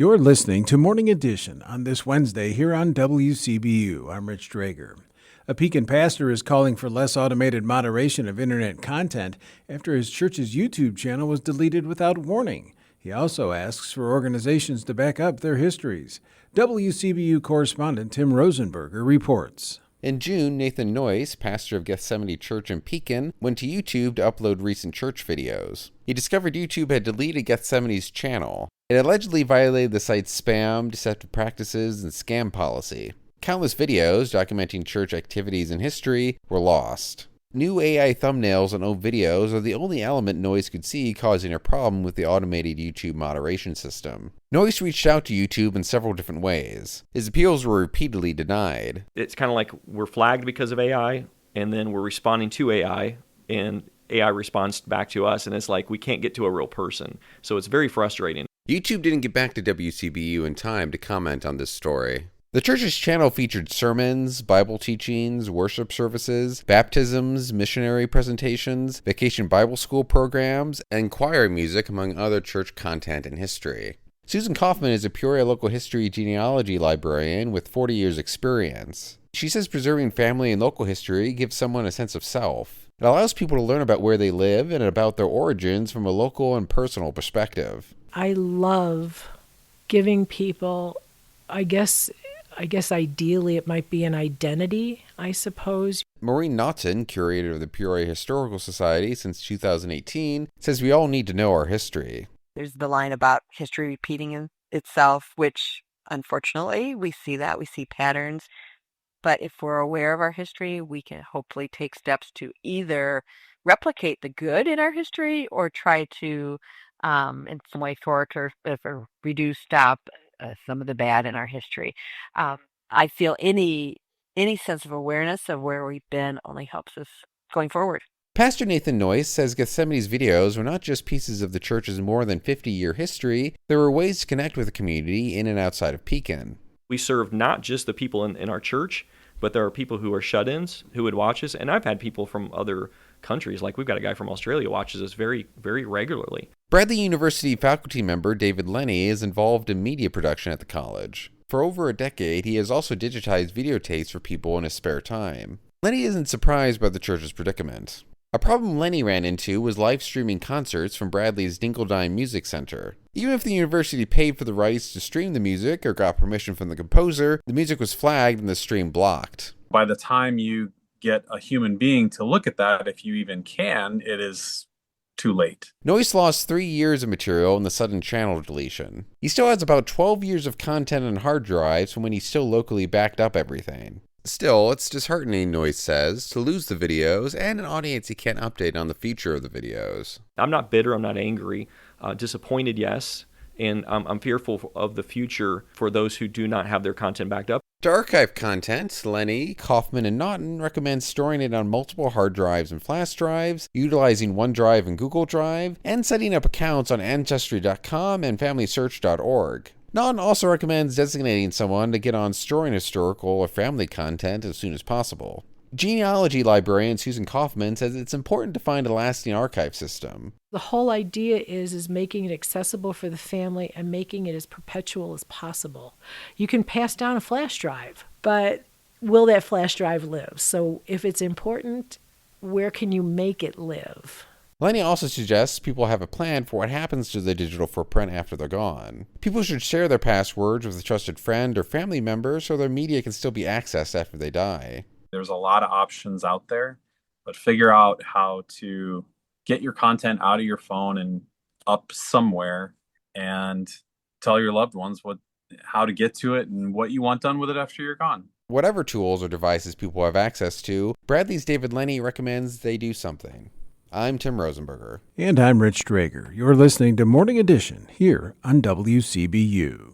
You're listening to Morning Edition on this Wednesday here on WCBU. I'm Rich Drager. A Pekin pastor is calling for less automated moderation of internet content after his church's YouTube channel was deleted without warning. He also asks for organizations to back up their histories. WCBU correspondent Tim Rosenberger reports. In June, Nathan Noyce, pastor of Gethsemane Church in Pekin, went to YouTube to upload recent church videos. He discovered YouTube had deleted Gethsemane's channel. It allegedly violated the site's spam, deceptive practices, and scam policy. Countless videos documenting church activities and history were lost. New AI thumbnails on old videos are the only element Noyce could see causing a problem with the automated YouTube moderation system. Noyce reached out to YouTube in several different ways. His appeals were repeatedly denied. It's kind of like we're flagged because of AI, and then we're responding to AI, and AI responds back to us, and it's like we can't get to a real person. So it's very frustrating. YouTube didn't get back to WCBU in time to comment on this story. The church's channel featured sermons, Bible teachings, worship services, baptisms, missionary presentations, vacation Bible school programs, and choir music, among other church content and history. Susan Kaufman is a Peoria local history genealogy librarian with 40 years' experience. She says preserving family and local history gives someone a sense of self. It allows people to learn about where they live and about their origins from a local and personal perspective. I love giving people, I guess ideally it might be an identity, I suppose. Maureen Naughton, curator of the Peoria Historical Society since 2018, says we all need to know our history. There's the line about history repeating itself, which unfortunately we see patterns. But if we're aware of our history, we can hopefully take steps to either replicate the good in our history or try to, in some way, thwart or reduce, stop some of the bad in our history. I feel any sense of awareness of where we've been only helps us going forward. Pastor Nathan Noyce says Gethsemane's videos were not just pieces of the church's more than 50-year history, there were ways to connect with the community in and outside of Pekin. We serve not just the people in our church, but there are people who are shut-ins who would watch us, and I've had people from other countries, like we've got a guy from Australia watches us very, very regularly. Bradley University faculty member David Lenny is involved in media production at the college. For over a decade, he has also digitized videotapes for people in his spare time. Lenny isn't surprised by the church's predicament. A problem Lenny ran into was live streaming concerts from Bradley's Dinkeldine Music Center. Even if the university paid for the rights to stream the music or got permission from the composer, the music was flagged and the stream blocked. By the time you get a human being to look at that, if you even can, it is too late. Noyce lost 3 years of material in the sudden channel deletion. He still has about 12 years of content on hard drives from when he still locally backed up everything. Still, it's disheartening, Noyce says, to lose the videos and an audience he can't update on the future of the videos. I'm not bitter, I'm not angry, disappointed, yes, and I'm fearful of the future for those who do not have their content backed up. To archive content, Lenny, Kaufman, and Naughton recommend storing it on multiple hard drives and flash drives, utilizing OneDrive and Google Drive, and setting up accounts on Ancestry.com and FamilySearch.org. Naughton also recommends designating someone to get on storing historical or family content as soon as possible. Genealogy librarian Susan Kaufman says it's important to find a lasting archive system. The whole idea is making it accessible for the family and making it as perpetual as possible. You can pass down a flash drive, but will that flash drive live? So if it's important, where can you make it live? Lenny also suggests people have a plan for what happens to the digital footprint after they're gone. People should share their passwords with a trusted friend or family member so their media can still be accessed after they die. There's a lot of options out there, but figure out how to get your content out of your phone and up somewhere and tell your loved ones how to get to it and what you want done with it after you're gone. Whatever tools or devices people have access to, Bradley's David Lenny recommends they do something. I'm Tim Rosenberger. And I'm Rich Drager. You're listening to Morning Edition here on WCBU.